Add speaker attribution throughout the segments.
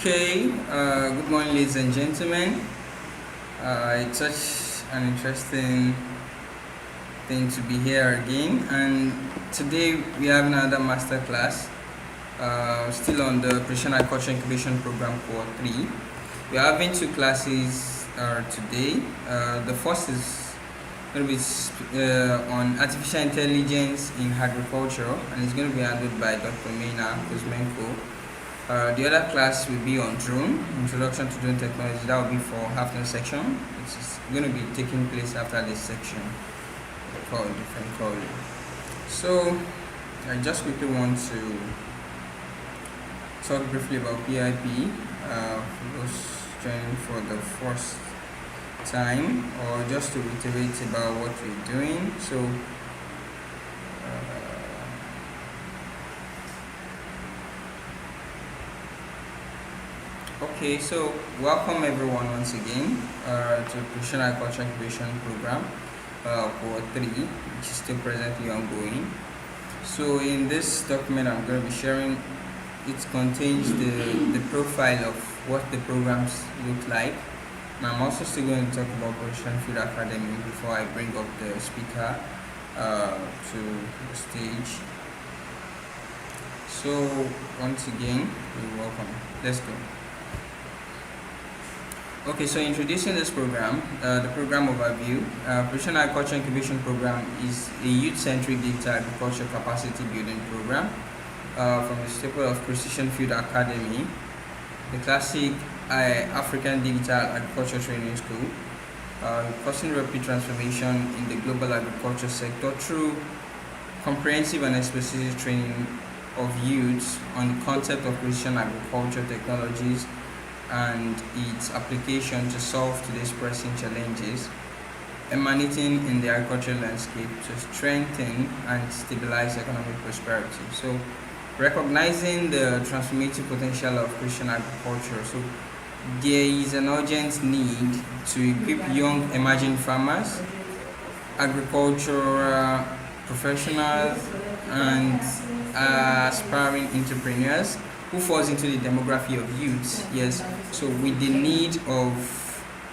Speaker 1: Okay, good morning, ladies and gentlemen. It's such an interesting thing to be here again, and today we have another master class, still on the Precision Agriculture Incubation Program Core 3. We are having two classes today. The first is going to be on artificial intelligence in agriculture, and it's going to be handled by Dr. Meina Kuzmenko. The other class will be on drone, introduction to drone technology. That will be for afternoon section. It's going to be taking place after this section called different calling. So I just quickly want to talk briefly about PIP for those joining for the first time, or just to reiterate about what we're doing. So okay, so welcome everyone once again to the Precision Agriculture Incubation Program Core 3, which is still presently ongoing. So in this document I'm going to be sharing, it contains the profile of what the programs look like. And I'm also still going to talk about Precision Field Academy before I bring up the speaker to the stage. So once again, you're welcome. Let's go. Okay, so introducing this program, the program overview. Precision Agriculture Incubation Program is a youth-centric digital agriculture capacity building program from the staple of Precision Field Academy, the classic African digital agriculture training school, causing rapid transformation in the global agriculture sector through comprehensive and explicit training of youths on the concept of precision agriculture technologies and its application to solve today's pressing challenges emanating in the agricultural landscape to strengthen and stabilize economic prosperity. So, recognizing the transformative potential of precision agriculture, so there is an urgent need to equip young emerging farmers, agricultural professionals, and aspiring entrepreneurs who falls into the demography of youths, yes, so with the need of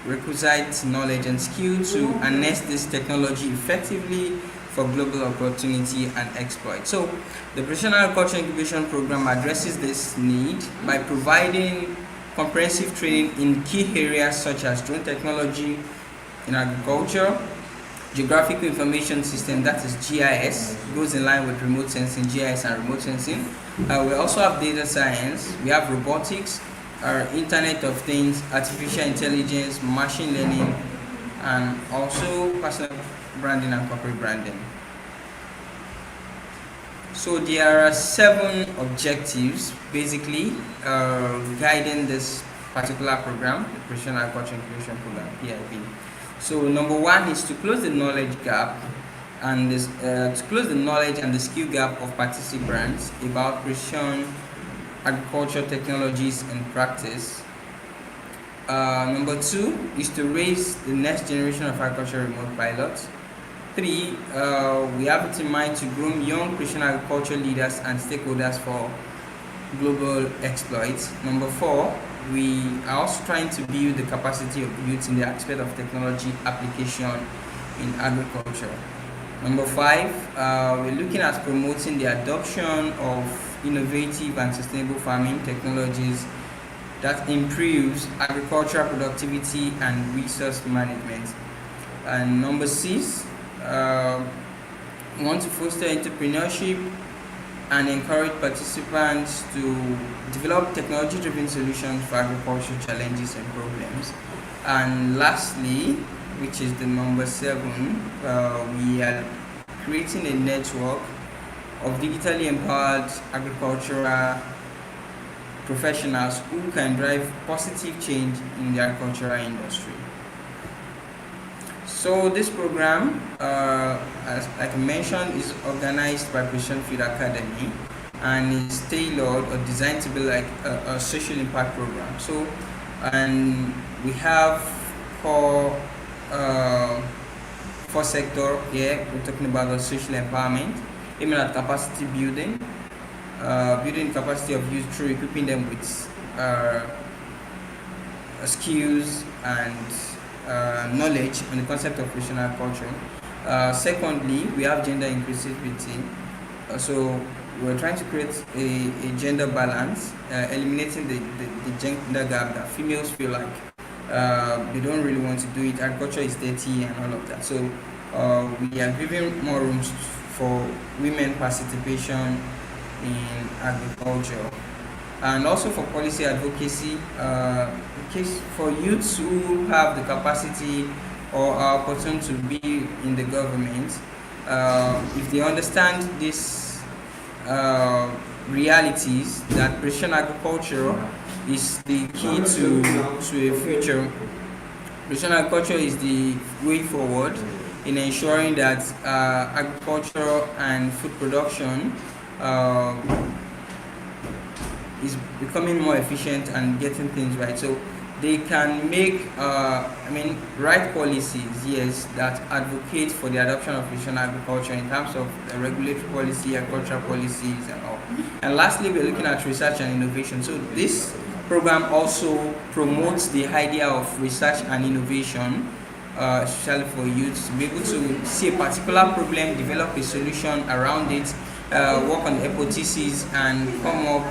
Speaker 1: requisite knowledge and skill to harness this technology effectively for global opportunity and exploit. So the Precision Agriculture Incubation Program addresses this need by providing comprehensive training in key areas such as drone technology in agriculture, geographical information system, that is GIS, goes in line with remote sensing, GIS and remote sensing. We also have data science, we have robotics, Internet of Things, artificial intelligence, machine learning, and also personal branding and corporate branding. So there are 7 objectives basically guiding this particular program, the Precision Agriculture Incubation Program, PIP. So number 1 is to close the knowledge gap and to close the knowledge and the skill gap of participants about precision agriculture technologies and practice. Number 2 is to raise the next generation of agriculture remote pilots. 3, we have it in mind to groom young precision agriculture leaders and stakeholders for global exploits. Number 4, we are also trying to build the capacity of youth in the aspect of technology application in agriculture. Number 5, we're looking at promoting the adoption of innovative and sustainable farming technologies that improves agricultural productivity and resource management. And number 6, we want to foster entrepreneurship and encourage participants to develop technology-driven solutions for agricultural challenges and problems. And lastly, which is the number 7, we are creating a network of digitally empowered agricultural professionals who can drive positive change in the agricultural industry. So this program, as like I mentioned, is organized by Precision Field Academy and is tailored or designed to be like a social impact program. So, and we have core four sector here. We're talking about the social empowerment, aiming at capacity building, building capacity of youth through equipping them with skills and knowledge on the concept of professional culture. Secondly, we have gender inclusivity. So we're trying to create a gender balance, eliminating the gender gap that females feel like they don't really want to do it. Agriculture is dirty and all of that. So we are giving more rooms for women participation in agriculture, and also for policy advocacy, in case for youths who have the capacity or are opportune to be in the government, if they understand these realities, that precision agriculture is the key to a future. Precision agriculture is the way forward in ensuring that agriculture and food production is becoming more efficient and getting things right. So they can make, right policies, yes, that advocate for the adoption of precision agriculture in terms of the regulatory policy, agricultural policies, and all. And lastly, we're looking at research and innovation. So this program also promotes the idea of research and innovation, especially for youths, to be able to see a particular problem, develop a solution around it, work on hypotheses, and come up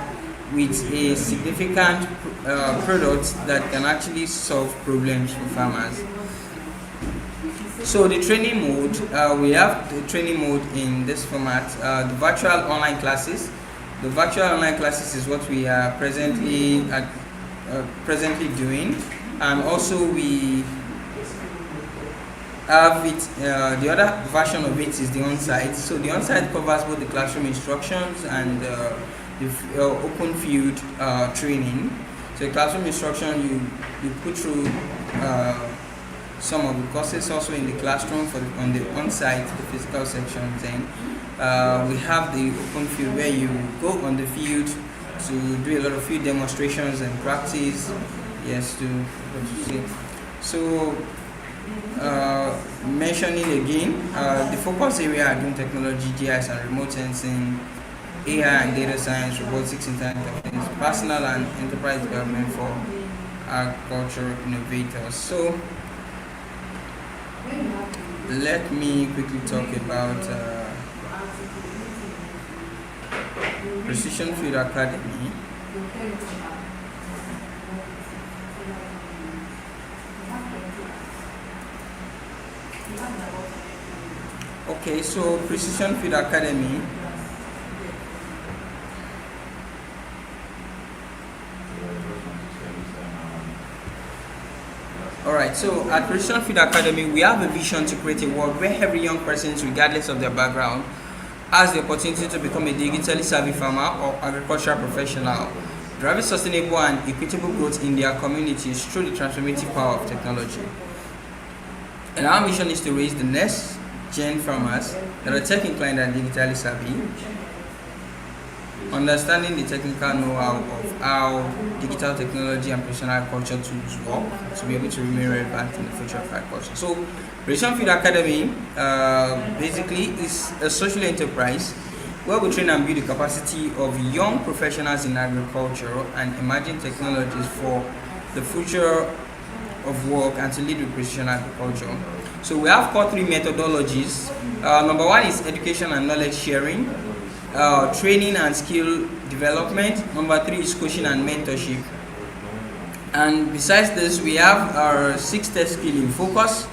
Speaker 1: with a significant product that can actually solve problems for farmers. So the training mode, we have the training mode in this format, the virtual online classes. The virtual online classes is what we are presently doing, and also we have it, the other version of it is the on-site. So the on-site covers both the classroom instructions and the open field training. So the classroom instruction, you put through some of the courses also in the classroom on the on-site, the physical sections. Then we have the open field where you go on the field to do a lot of field demonstrations and practice. Yes, to see. So mentioning again, the focus area are doing technology, GIS and remote sensing, AI and data science, robotics, Internet of Things, personal and enterprise development for agricultural innovators. So let me quickly talk about Precision Field Academy. Okay, so Precision Field Academy Alright, so at Precision Field Academy, we have a vision to create a world where every young person, regardless of their background, has the opportunity to become a digitally savvy farmer or agricultural professional, driving sustainable and equitable growth in their communities through the transformative power of technology. And our mission is to raise the next gen farmers that are tech inclined and digitally savvy, understanding the technical know-how of how digital technology and precision agriculture tools work to be able to remain relevant in the future of agriculture. So, Precision Field Academy basically is a social enterprise where we train and build the capacity of young professionals in agriculture and emerging technologies for the future of work and to lead with precision agriculture. So we have core three methodologies. Number one is education and knowledge sharing. Training and skill development. Number three is coaching and mentorship. And besides this, we have our 6 tech skill in focus,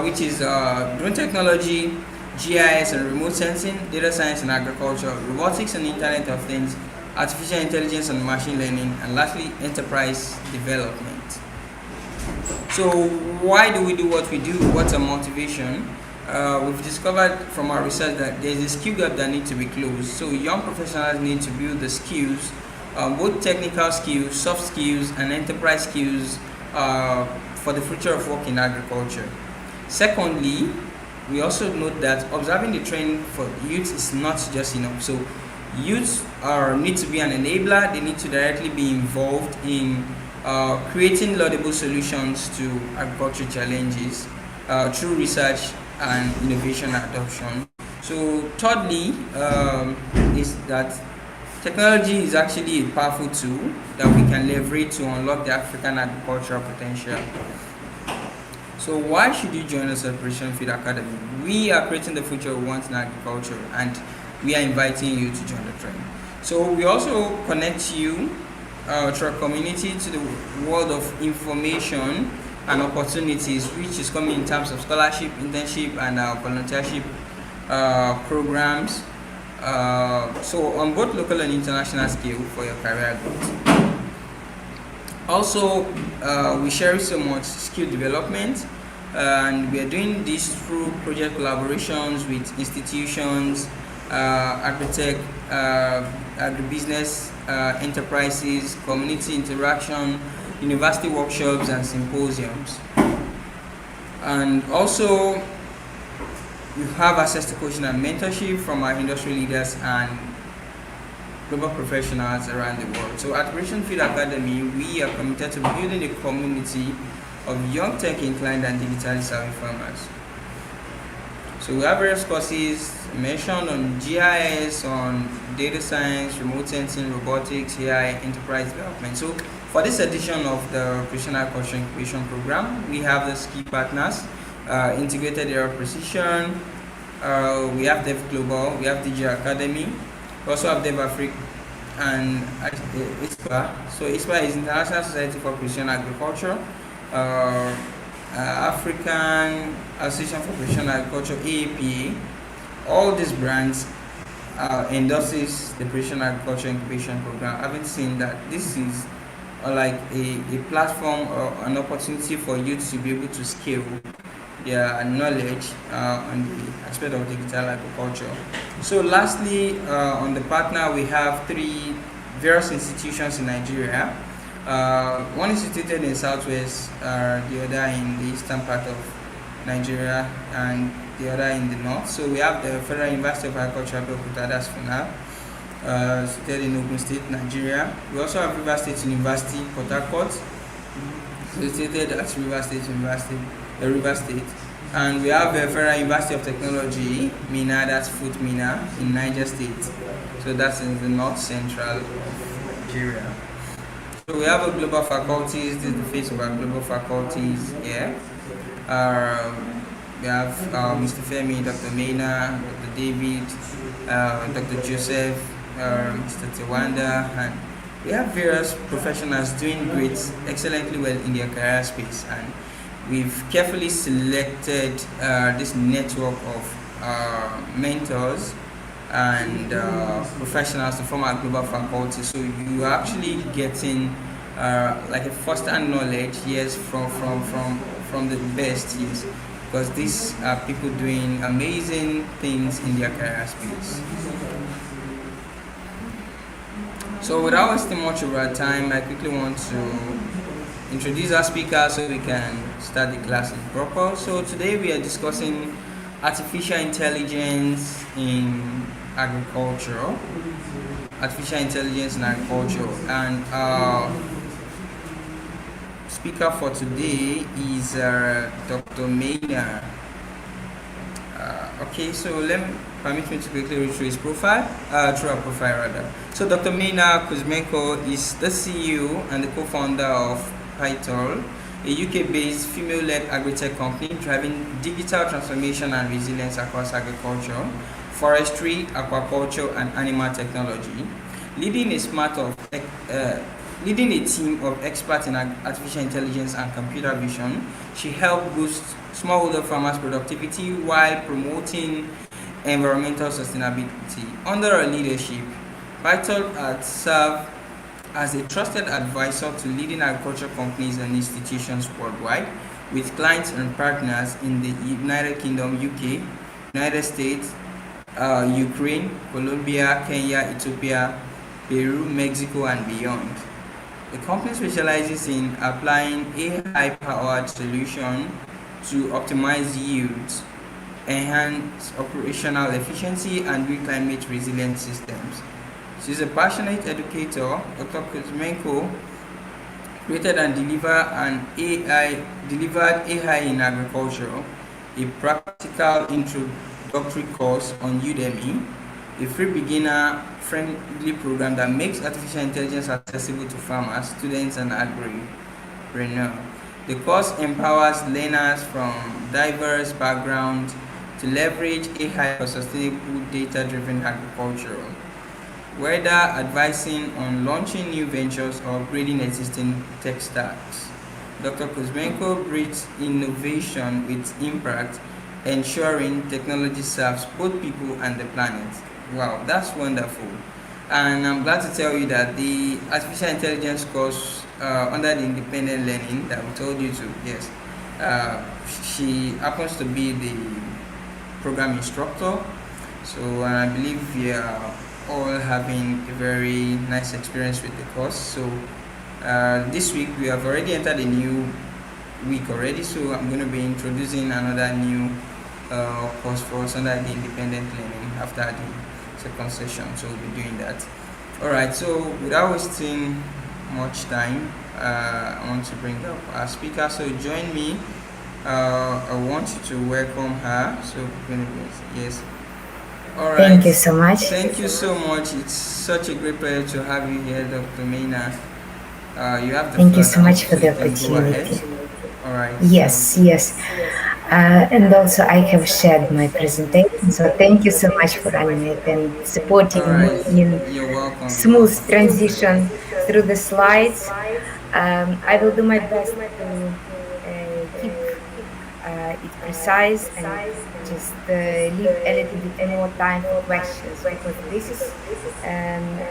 Speaker 1: which is drone technology, GIS and remote sensing, data science and agriculture, robotics and Internet of Things, artificial intelligence and machine learning, and lastly, enterprise development. So why do we do what we do? What's our motivation? we've discovered from our research that there's a skill gap that needs to be closed. So young professionals need to build the skills, both technical skills, soft skills, and enterprise skills for the future of work in agriculture. Secondly, we also note that observing the trend for youth is not just enough. So youth need to be an enabler. They need to directly be involved in creating laudable solutions to agriculture challenges through research and innovation adoption. So thirdly, is that technology is actually a powerful tool that we can leverage to unlock the African agricultural potential. So why should you join us at Operation Feed Academy? We are creating the future we want in agriculture, and we are inviting you to join the trend. So we also connect you through our community to the world of information and opportunities, which is coming in terms of scholarship, internship, and volunteership programs. So on both local and international scale for your career growth. Also, we share so much skill development, and we are doing this through project collaborations with institutions, agritech, agribusiness enterprises, community interaction, university workshops, and symposiums. And also, you have access to coaching and mentorship from our industry leaders and global professionals around the world. So at Operation Feed Academy, we are committed to building a community of young tech-inclined and digitally savvy farmers. So we have various courses mentioned on GIS, on data science, remote sensing, robotics, AI, enterprise development. So for this edition of the Precision Agriculture Incubation Program, we have the key partners, Integrated Area Precision, we have Dev Global, we have DG Academy, we also have Dev Africa and ISPA. So ISPA is International Society for Precision Agriculture, African Association for Precision Agriculture, AAPA. All these brands endorses the Precision Agriculture Incubation Program. Having seen that this is like a platform or an opportunity for youth to be able to scale their knowledge on the aspect of digital agriculture. So lastly, on the partner, we have three various institutions in Nigeria. One is situated in Southwest, the other in the eastern part of Nigeria, and the other in the north. So we have the Federal University of Agriculture, Abeokuta, that's FUNAB, situated in Ogun State, Nigeria. We also have River State University, Port Harcourt, situated at River State University, River State. And we have the Federal University of Technology, Mina, that's Foot Mina, in Niger State. So that's in the north central of Nigeria. So we have a global faculties. This is the face of our global faculties here. We have Mr. Femi, Dr. Mena, Dr. David, Dr. Joseph, Mr. Tewanda, and we have various professionals doing great, excellently well in their career space. And we've carefully selected this network of mentors and professionals to form our global faculty. So you are actually getting like a first-hand knowledge, yes, from the best, yes, because these are people doing amazing things in their career space. So without wasting much of our time, I quickly want to introduce our speaker so we can start the class in proper. So today we are discussing artificial intelligence in agriculture. Artificial intelligence in agriculture, and speaker for today is Dr. Mena. Okay, so permit me to quickly read through his profile, through our profile rather. So Dr. Mena Kuzmenko is the CEO and the co-founder of Pythol, a UK-based female-led agri-tech company driving digital transformation and resilience across agriculture, forestry, aquaculture, and animal technology. Leading a team of experts in artificial intelligence and computer vision, she helped boost smallholder farmers' productivity while promoting environmental sustainability. Under her leadership, Pythol has served as a trusted advisor to leading agriculture companies and institutions worldwide, with clients and partners in the United Kingdom, UK, United States, Ukraine, Colombia, Kenya, Ethiopia, Peru, Mexico, and beyond. The company specializes in applying AI-powered solutions to optimize yields, enhance operational efficiency, and build climate resilient systems. She's a passionate educator. Dr. Kuzmenko created and delivered AI in agriculture, a practical introductory course on Udemy, a free beginner friendly program that makes artificial intelligence accessible to farmers, students, and agripreneurs. The course empowers learners from diverse backgrounds to leverage AI for sustainable data-driven agriculture, whether advising on launching new ventures or upgrading existing tech stacks. Dr. Kuzmenko breeds innovation with impact, ensuring technology serves both people and the planet. Wow, that's wonderful. And I'm glad to tell you that the artificial intelligence course under the independent learning that we told you to, yes, she happens to be the program instructor. So I believe we are all having a very nice experience with the course. So this week we have already entered a new week already, so I'm going to be introducing another new course for us under the independent learning after the second session. So we'll be doing that. Alright, so without wasting much time, I want to bring up our speaker. So join me. I want you to welcome her. So yes. All right.
Speaker 2: Thank you so much.
Speaker 1: Thank you so much. It's such a great pleasure to have you here, Dr. Maina. You have the
Speaker 2: Thank
Speaker 1: floor
Speaker 2: you so
Speaker 1: now,
Speaker 2: much for
Speaker 1: so
Speaker 2: the
Speaker 1: you can go ahead.
Speaker 2: opportunity.
Speaker 1: All right.
Speaker 2: Yes, yes. And also I have shared my presentation, so thank you so much for running it and supporting
Speaker 1: All right.
Speaker 2: me in
Speaker 1: You're welcome.
Speaker 2: smooth transition through the slides. I will do my best to keep it precise and just leave a little bit more time for questions, because this is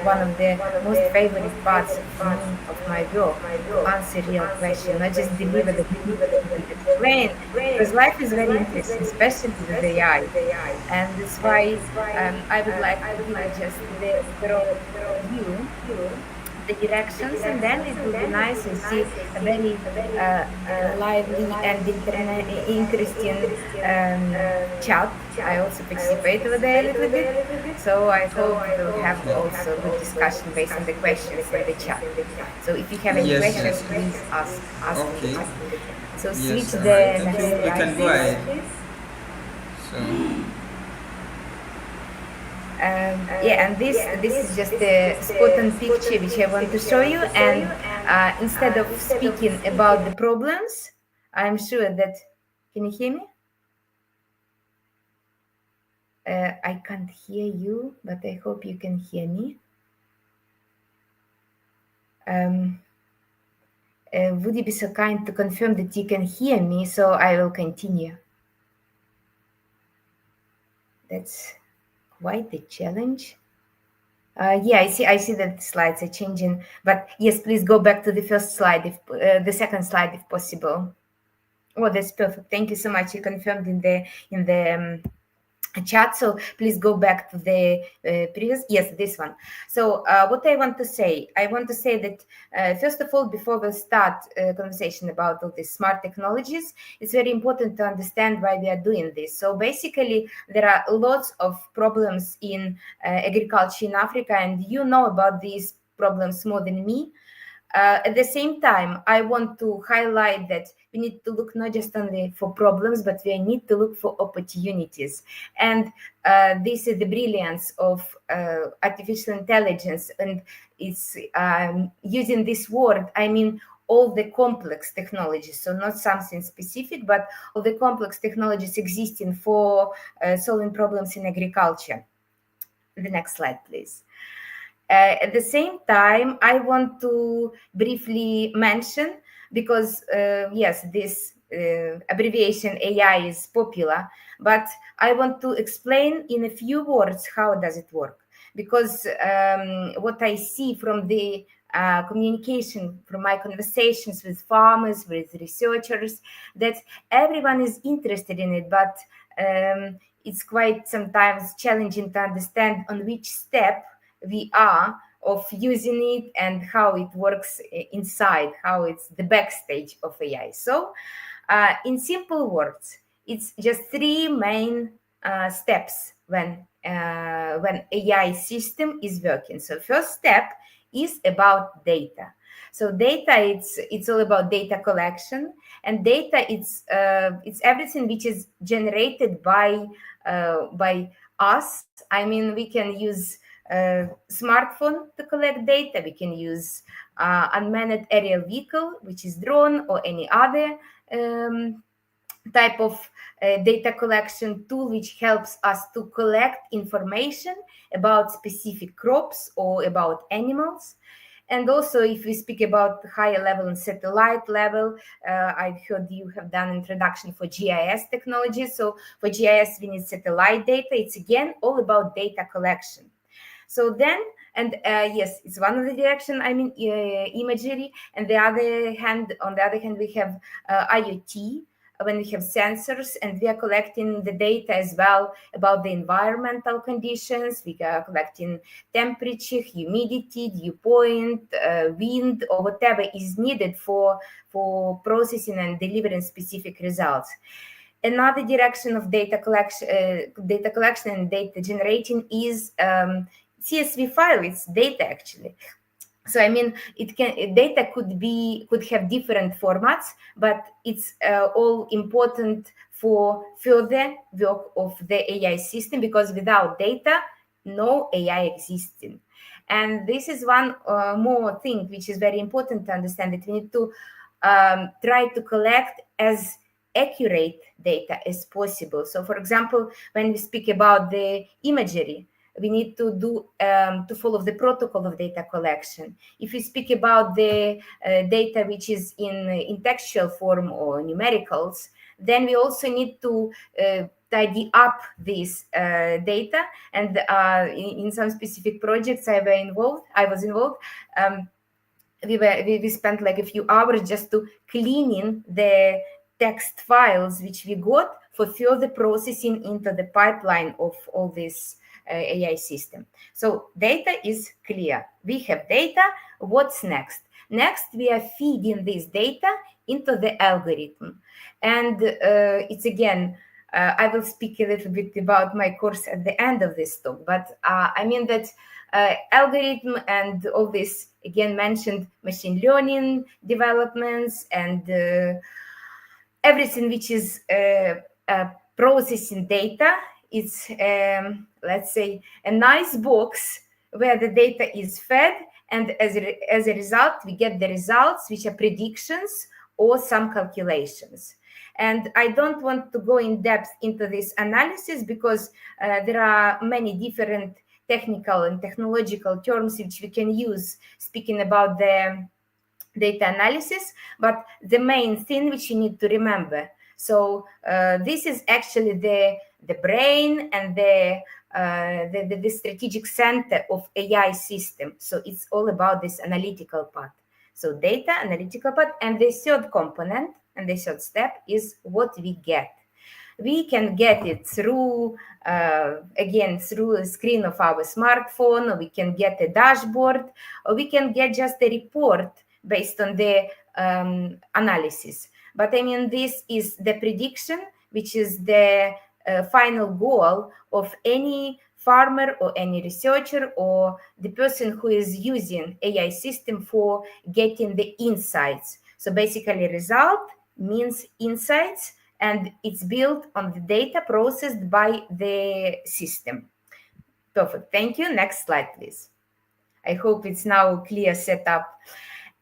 Speaker 2: one of the most favorite parts of me, of my work, to answer real questions, not just deliver the and explain, because life is very interesting, especially with AI. And that's why I would like to give you just the overall view, the directions, and then it will be nice to see a very lively and interesting chat. I also participate over there a little bit, so I hope we'll have also good discussion based on the questions in the chat. So if you have any questions, please ask me. So switch the next slide.
Speaker 1: You can go ahead. So.
Speaker 2: Yeah, and this is just a spot on picture which I want to show you. And instead of speaking about the problems, I'm sure that, can you hear me? I can't hear you, but I hope you can hear me. Would you be so kind to confirm that you can hear me, so I will continue? That's quite a challenge. Yeah, I see that the slides are changing, but yes, please go back to the first slide, if the second slide, if possible. Oh, that's perfect. Thank you so much. You confirmed in the chat, so please go back to the previous. Yes, this one. So what I want to say that first of all, before we start a conversation about all these smart technologies, it's very important to understand why we are doing this. So basically, there are lots of problems in agriculture in Africa, and you know about these problems more than me. At the same time, I want to highlight that we need to look not just only for problems, but we need to look for opportunities. And this is the brilliance of artificial intelligence. And it's using this word, I mean, all the complex technologies, so not something specific, but all the complex technologies existing for solving problems in agriculture. The next slide, please. At the same time, I want to briefly mention, because yes, this abbreviation AI is popular, but I want to explain in a few words how does it work. Because what I see from the communication, from my conversations with farmers, with researchers, that everyone is interested in it, but it's quite sometimes challenging to understand on which step we are of using it and how it works inside, how it's the backstage of AI. So, in simple words, it's just three main steps when AI system is working. So, first step is about data. So data, it's all about data collection, and data it's everything which is generated by us. I mean, we can use smartphone to collect data. We can use unmanned aerial vehicle, which is drone, or any other um, type of data collection tool which helps us to collect information about specific crops or about animals. And also, if we speak about higher level and satellite level, I've heard you have done introduction for GIS technology. So for GIS, we need satellite data. It's again all about data collection. So then, and yes, it's one of the direction. I mean, imagery, and on the other hand, we have IoT, when we have sensors, and we are collecting the data as well about the environmental conditions. We are collecting temperature, humidity, dew point, wind, or whatever is needed for processing and delivering specific results. Another direction of data collection and data generating is CSV file. It's data actually. So I mean, data could have different formats, but it's all important for further work of the AI system, because without data, no AI existing. And this is one more thing which is very important to understand, that we need to try to collect as accurate data as possible. So, for example, when we speak about the imagery, we need to do to follow the protocol of data collection. If we speak about the data which is in textual form or numericals, then we also need to tidy up this data. And in some specific projects I was involved. We spent like a few hours just to cleaning the text files which we got for further processing into the pipeline of all this AI system. So data is clear. We have data. What's next? Next, we are feeding this data into the algorithm. And it's again, I will speak a little bit about my course at the end of this talk, but I mean that algorithm and all this, again, mentioned machine learning developments and everything which is processing data. It's, let's say, a nice box where the data is fed, and as a result, we get the results, which are predictions or some calculations. And I don't want to go in depth into this analysis, because there are many different technical and technological terms which we can use speaking about the data analysis, but the main thing which you need to remember. So this is actually the brain and the strategic center of AI system. So it's all about this analytical part. So data, analytical part, and the third component and the third step is what we get. We can get it through, again, through a screen of our smartphone, or we can get a dashboard, or we can get just a report based on the analysis. But I mean, this is the prediction, which is the final goal of any farmer or any researcher or the person who is using AI system for getting the insights. So basically, result means insights, and it's built on the data processed by the system. Perfect. Thank you. Next slide, please. I hope it's now clear setup.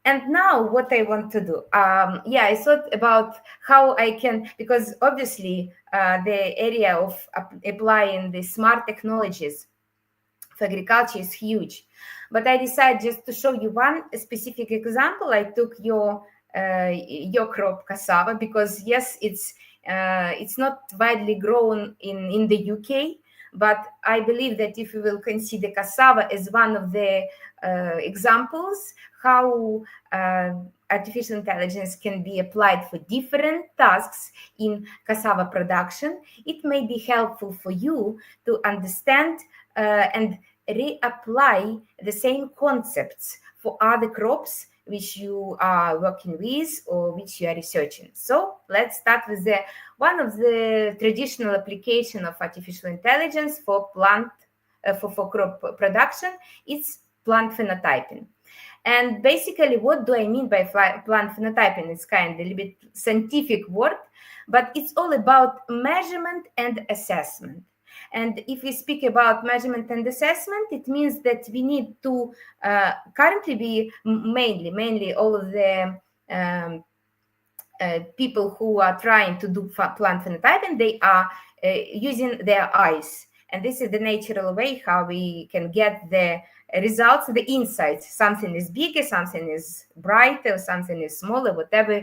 Speaker 2: And now what I want to do, I thought about how I can, because obviously the area of applying the smart technologies for agriculture is huge. But I decided just to show you one specific example. I took your crop, cassava, because yes, it's not widely grown in the UK, But I believe that if we will consider cassava as one of the examples how artificial intelligence can be applied for different tasks in cassava production, it may be helpful for you to understand and reapply the same concepts for other crops which you are working with or which you are researching. So let's start with one of the traditional application of artificial intelligence for plant for crop production. It's plant phenotyping. And basically, what do I mean by plant phenotyping? It's kind of a little bit scientific word, but it's all about measurement and assessment. And if we speak about measurement and assessment, it means that we need to currently be mainly all of the people who are trying to do plant phenotyping, they are using their eyes. And this is the natural way how we can get the results, the insights. Something is bigger, something is brighter, something is smaller, whatever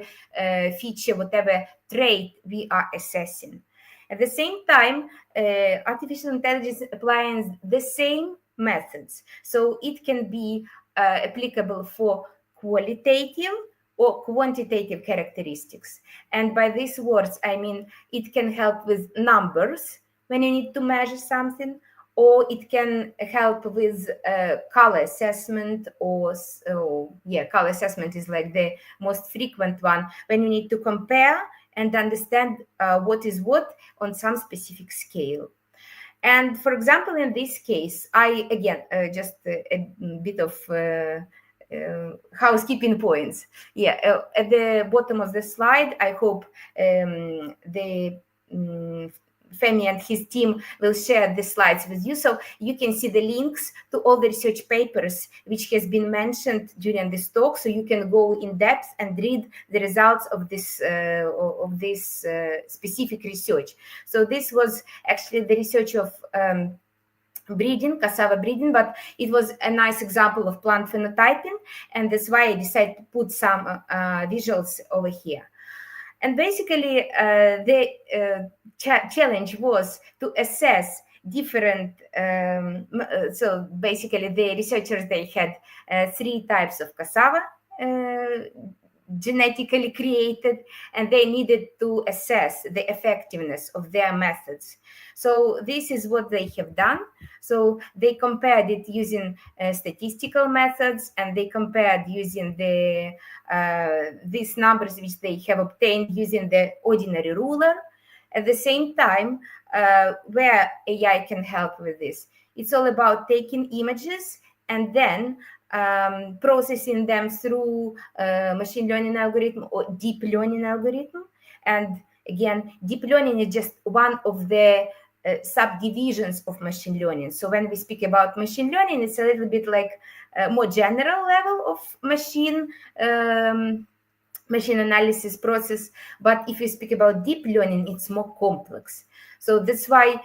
Speaker 2: feature, whatever trait we are assessing. At the same time, artificial intelligence applies the same methods. So it can be applicable for qualitative or quantitative characteristics. And by these words, I mean it can help with numbers when you need to measure something, or it can help with color assessment, or color assessment is like the most frequent one when you need to compare and understand what is what on some specific scale. And for example, in this case, I again just a bit of housekeeping points. At the bottom of the slide, I hope the Femi and his team will share the slides with you, so you can see the links to all the research papers which has been mentioned during this talk, so you can go in depth and read the results of this specific research. So this was actually the research of breeding, cassava breeding, but it was a nice example of plant phenotyping, and that's why I decided to put some visuals over here. And basically, the challenge was to assess different. So basically, the researchers, they had 3 types of cassava genetically created, and they needed to assess the effectiveness of their methods. So this is what they have done. So they compared it using statistical methods, and they compared using the these numbers which they have obtained using the ordinary ruler. At the same time, where AI can help with this, it's all about taking images and then processing them through machine learning algorithm or deep learning algorithm. And again, deep learning is just one of the subdivisions of machine learning. So when we speak about machine learning, it's a little bit like a more general level of machine analysis process. But if you speak about deep learning, it's more complex. So that's why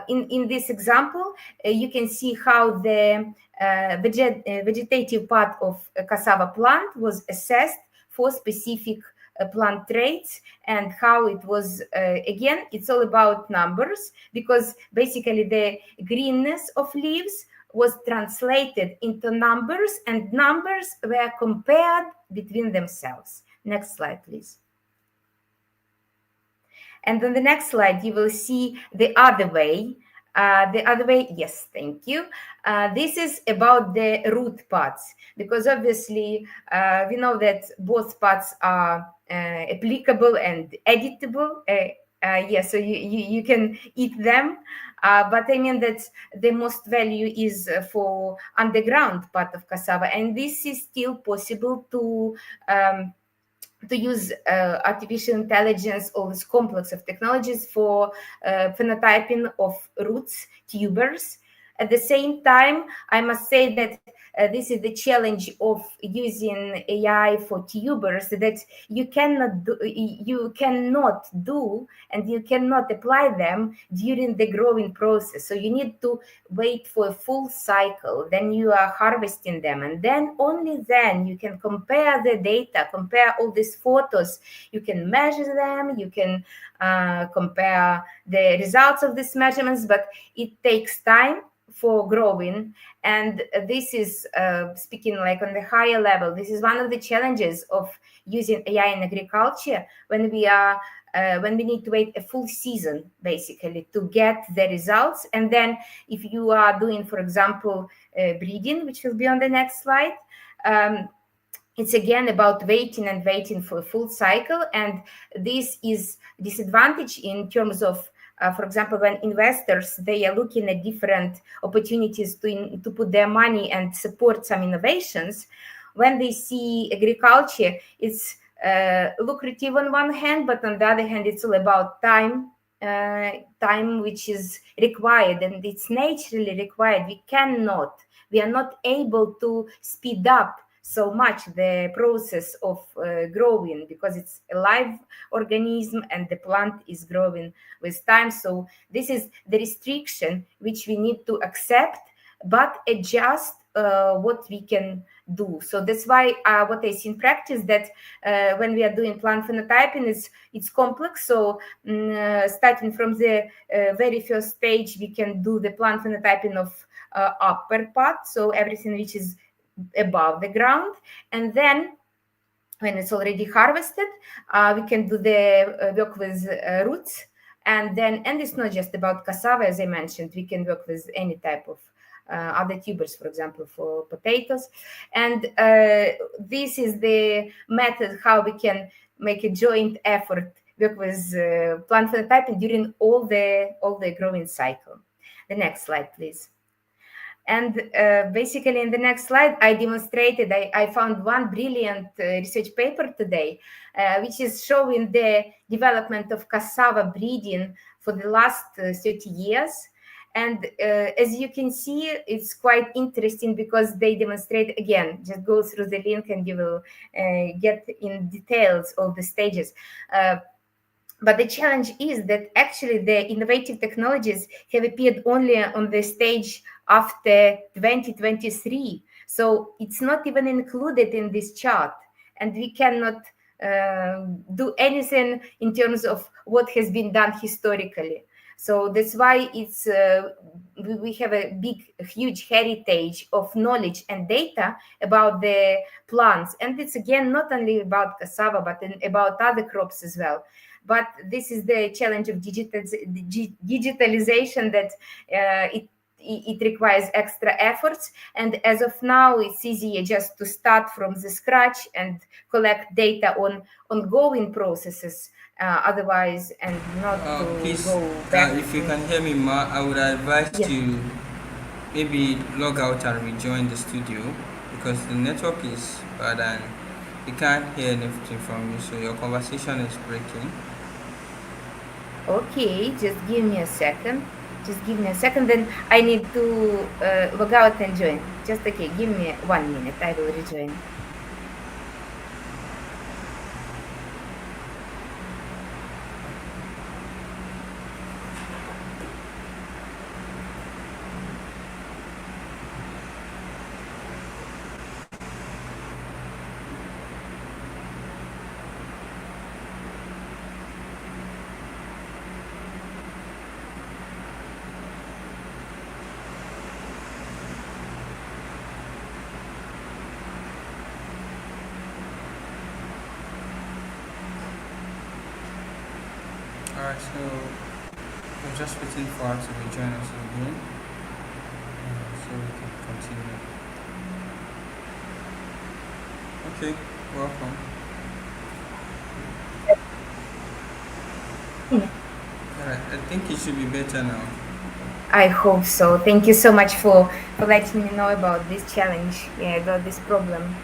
Speaker 2: in this example, you can see how the vegetative part of a cassava plant was assessed for specific plant traits, and how it was, again, it's all about numbers, because basically the greenness of leaves was translated into numbers, and numbers were compared between themselves. Next slide, please. And on the next slide, you will see the other way. Yes, thank you. This is about the root parts, because obviously we know that both parts are applicable and editable. So you can eat them, but I mean that the most value is for underground part of cassava, and this is still possible to use artificial intelligence, all this complex of technologies for phenotyping of roots, tubers. At the same time, I must say that this is the challenge of using AI for tubers, that you cannot do and you cannot apply them during the growing process. So you need to wait for a full cycle, then you are harvesting them, and then only then you can compare the data, compare all these photos, you can measure them, you can compare the results of these measurements, but it takes time for growing. And this is speaking like on the higher level, this is one of the challenges of using AI in agriculture when we need to wait a full season basically to get the results. And then if you are doing, for example, breeding, which will be on the next slide, it's again about waiting and waiting for a full cycle. And this is disadvantage in terms of, for example, when investors, they are looking at different opportunities to put their money and support some innovations. When they see agriculture, it's lucrative on one hand, but on the other hand, it's all about time, time which is required, and it's naturally required. We are not able to speed up so much the process of growing, because it's a live organism and the plant is growing with time. So this is the restriction which we need to accept, but adjust what we can do. So that's why what I see in practice, that when we are doing plant phenotyping, it's complex. So starting from the very first stage, we can do the plant phenotyping of upper part, so everything which is above the ground. And then when it's already harvested, we can do the work with roots. And it's not just about cassava, as I mentioned. We can work with any type of other tubers, for example, for potatoes. And this is the method how we can make a joint effort, work with plant phenotyping during all the growing cycle. The next slide, please. And basically, in the next slide, I demonstrated, I found one brilliant research paper today, which is showing the development of cassava breeding for the last 30 years. And as you can see, it's quite interesting because they demonstrate, again, just go through the link and you will get in details all the stages. But the challenge is that actually the innovative technologies have appeared only on the stage after 2023. So it's not even included in this chart. And we cannot do anything in terms of what has been done historically. So that's why it's we have a huge heritage of knowledge and data about the plants. And it's again not only about cassava, but about other crops as well. But this is the challenge of digitalization, that it requires extra efforts. And as of now, it's easier just to start from the scratch and collect data on ongoing processes. Otherwise, and not to
Speaker 1: Please,
Speaker 2: go back.
Speaker 1: if you can hear me, Ma, I would advise
Speaker 2: Yes.
Speaker 1: you maybe log out and rejoin the studio, because the network is bad and we can't hear anything from you, so your conversation is breaking.
Speaker 2: Okay, just give me a second. Then I need to log out and join. Just okay, give me 1 minute. I will rejoin.
Speaker 1: Alright, so we're just waiting for her to rejoin us again, so we can continue. Okay, welcome. Alright, I think it should be better now.
Speaker 2: I hope so. Thank you so much for letting me know about this challenge, about this problem.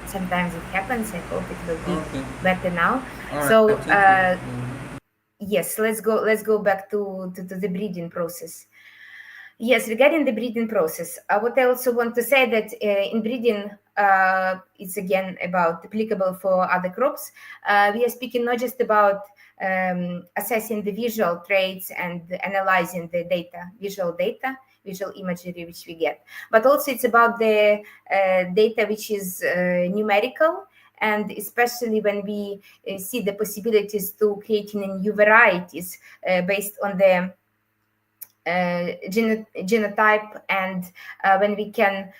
Speaker 2: Sometimes it happens. I hope it will be
Speaker 1: Okay.
Speaker 2: better now.
Speaker 1: Alright,
Speaker 2: So,
Speaker 1: I think
Speaker 2: yes, let's go back to the breeding process. Yes, regarding the breeding process, what I also want to say that in breeding, it's again about applicable for other crops. We are speaking not just about assessing the visual traits and analyzing the data, visual imagery which we get, but also it's about the data which is numerical and especially when we see the possibilities to creating new varieties based on the genotype, and when we can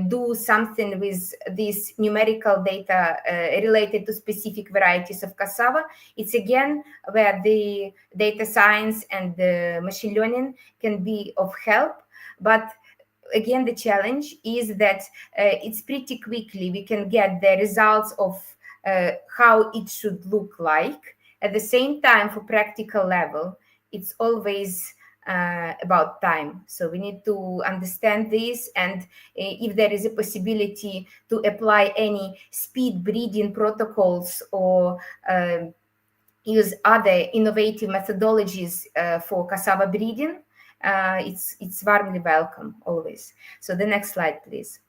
Speaker 2: do something with this numerical data related to specific varieties of cassava. It's again where the data science and the machine learning can be of help. But again, the challenge is that it's pretty quickly we can get the results of how it should look like. At the same time, for practical level, it's always about time. So we need to understand this, and if there is a possibility to apply any speed breeding protocols or use other innovative methodologies for cassava breeding, it's warmly welcome always. So the next slide, please.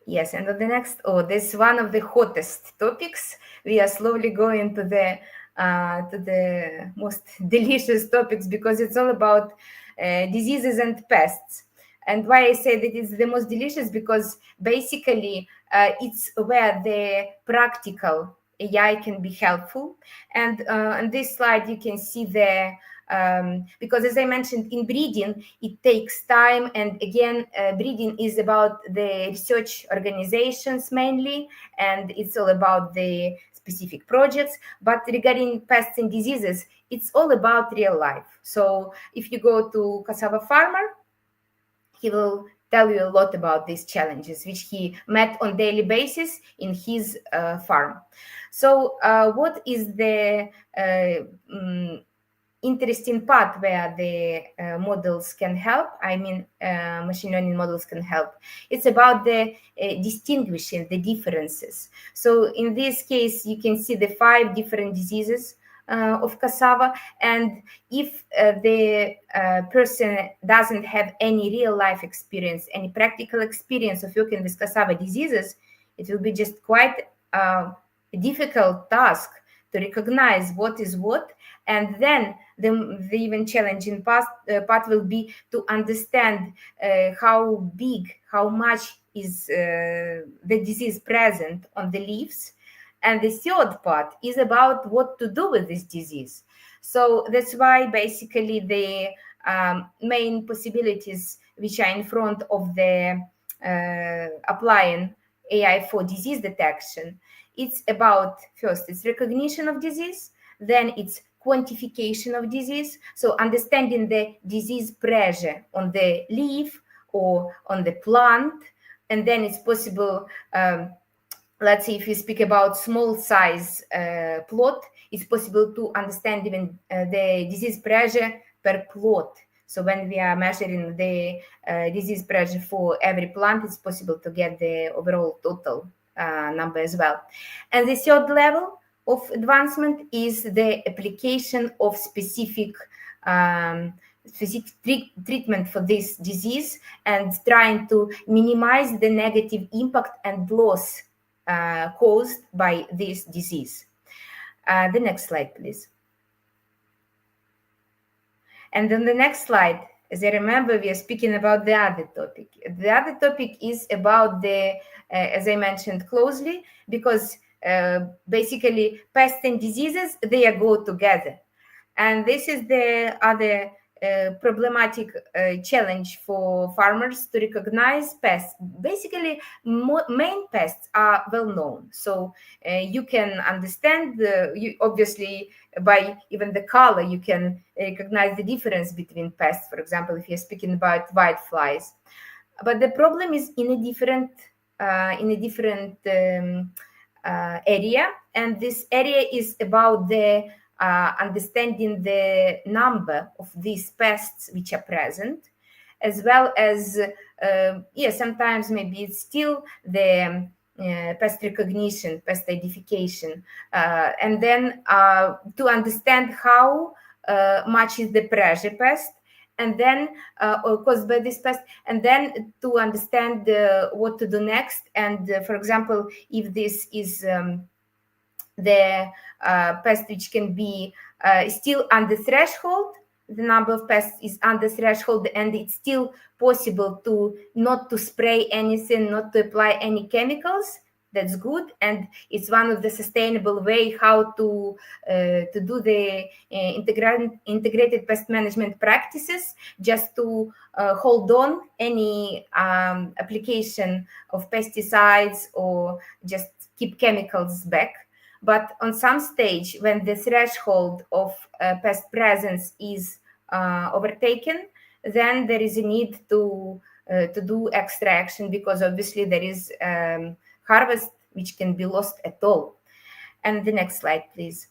Speaker 2: Yes, and on the next, this is one of the hottest topics. We are slowly going to the most delicious topics, because it's all about diseases and pests. And why I say that it's the most delicious, because basically it's where the practical AI can be helpful. And on this slide, you can see the because, as I mentioned, in breeding, it takes time. And again, breeding is about the research organizations mainly, and it's all about the specific projects. But regarding pests and diseases, it's all about real life. So if you go to cassava farmer, he will tell you a lot about these challenges which he met on daily basis in his farm. So what is the interesting part where the models can help, machine learning models can help? It's about the distinguishing the differences. So in this case, you can see the 5 different diseases of cassava, and if the person doesn't have any real life experience, any practical experience of working with cassava diseases, it will be just quite a difficult task to recognize what is what. And then the even challenging part will be to understand how big, how much is the disease present on the leaves. And the third part is about what to do with this disease. So that's why basically the main possibilities which are in front of the applying AI for disease detection, it's about, first, it's recognition of disease, then it's quantification of disease, so understanding the disease pressure on the leaf or on the plant. And then it's possible, let's say if you speak about small size plot, it's possible to understand even the disease pressure per plot. So when we are measuring the disease pressure for every plant, it's possible to get the overall total number as well. And the third level of advancement is the application of specific treatment for this disease, and trying to minimize the negative impact and loss caused by this disease. The next slide, please. And on the next slide, as I remember, we are speaking about the other topic. The other topic is about the, as I mentioned closely, because basically pests and diseases, they go together. And this is the other problematic challenge for farmers to recognize pests. Basically, main pests are well known. So you can understand, obviously, by even the color, you can recognize the difference between pests. For example, if you're speaking about white flies. But the problem is in a different area. And this area is about the understanding the number of these pests which are present, as well as sometimes maybe it's still the pest recognition, pest identification, and then to understand how much is the pressure pest, and then or caused by this pest, and then to understand what to do next. And for example, if this is the pest which can be still under threshold, the number of pests is under threshold and it's still possible to not to spray anything, not to apply any chemicals, that's good, and it's one of the sustainable way how to do the integrated pest management practices, just to hold on any application of pesticides or just keep chemicals back. But on some stage, when the threshold of pest presence is overtaken, then there is a need to do extra action, because obviously there is harvest which can be lost at all. And the next slide, please.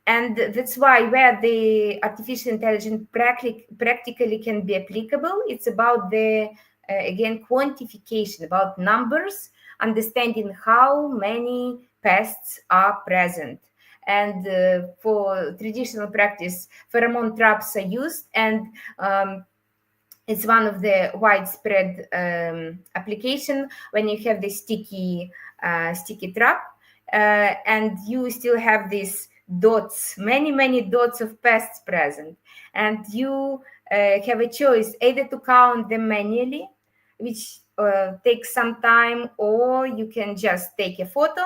Speaker 2: And that's why where the artificial intelligence practically can be applicable, it's about the, again, quantification, about numbers, understanding how many pests are present. And for traditional practice, pheromone traps are used, and it's one of the widespread application when you have the sticky trap, and you still have these dots, many dots of pests present, and you have a choice either to count them manually, which takes some time, or you can just take a photo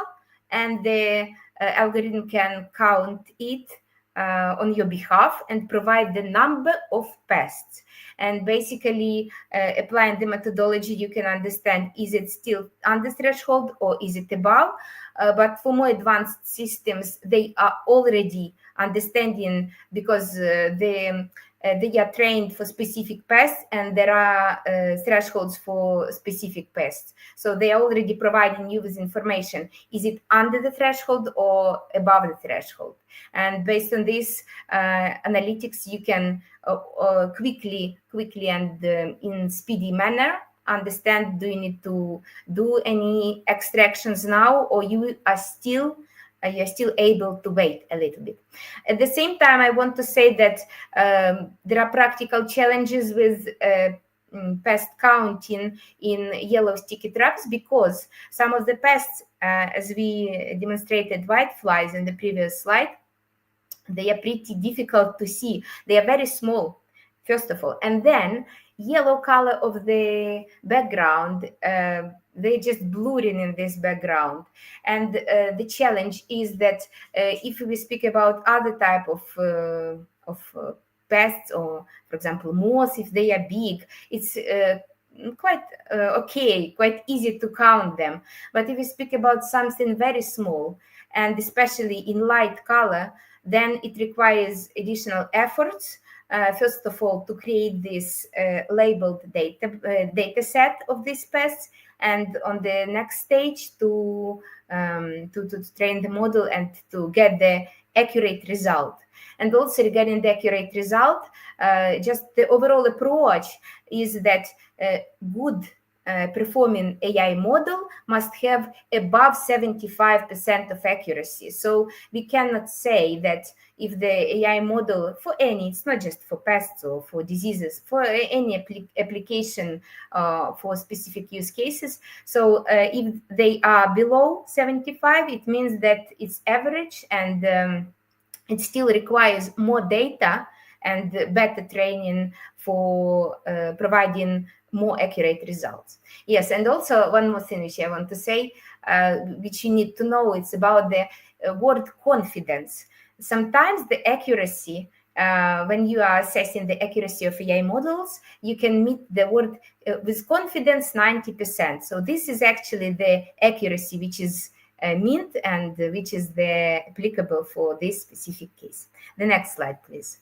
Speaker 2: and the algorithm can count it on your behalf and provide the number of pests. And basically, applying the methodology, you can understand, is it still under threshold or is it above? But for more advanced systems, they are already understanding, because they are trained for specific pests, and there are thresholds for specific pests. So they are already providing you with information. Is it under the threshold or above the threshold? And based on this analytics, you can quickly and in speedy manner understand, do you need to do any extractions now, or you are still able to wait a little bit. At the same time, I want to say that there are practical challenges with pest counting in yellow sticky traps, because some of the pests, as we demonstrated whiteflies in the previous slide, they are pretty difficult to see. They are very small, first of all, and then yellow color of the background, they just blurring in this background. And the challenge is that if we speak about other type of pests, or for example moths, if they are big, it's quite okay, quite easy to count them. But if we speak about something very small, and especially in light color, then it requires additional efforts. First of all, to create this labeled data set of these pests, and on the next stage to train the model and to get the accurate result. And also regarding the accurate result, just the overall approach is that good performing AI model must have above 75% of accuracy. So we cannot say that if the AI model for any, it's not just for pests or for diseases, for any application for specific use cases. So if they are below 75, it means that it's average, and it still requires more data and better training for providing more accurate results. Yes, and also one more thing which I want to say, which you need to know, it's about the word confidence. Sometimes the accuracy, when you are assessing the accuracy of AI models, you can meet the word with confidence 90%. So this is actually the accuracy which is meant, and which is the applicable for this specific case. The next slide, please.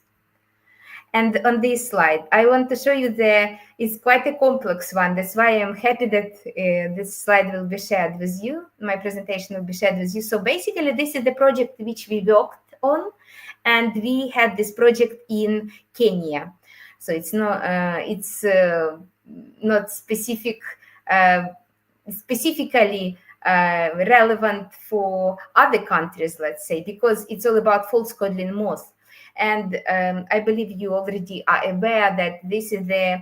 Speaker 2: And on this slide, I want to show you it's quite a complex one. That's why I'm happy that this slide will be shared with you. My presentation will be shared with you. So basically, this is the project which we worked on, and we had this project in Kenya. So it's not specifically relevant for other countries, let's say, because it's all about false codling moth. And I believe you already are aware that this is the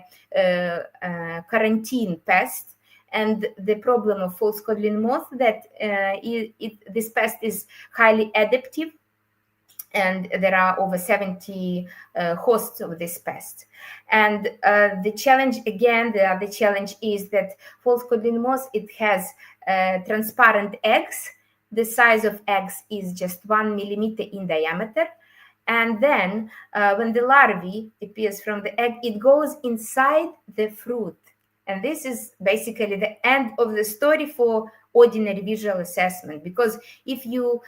Speaker 2: quarantine pest, and the problem of false codling moth, that this pest is highly adaptive, and there are over 70 hosts of this pest. And the challenge, again, the other challenge is that false codling moth, it has transparent eggs. The size of eggs is just 1 millimeter in diameter. And then when the larvae appears from the egg, it goes inside the fruit. And this is basically the end of the story for ordinary visual assessment, because if you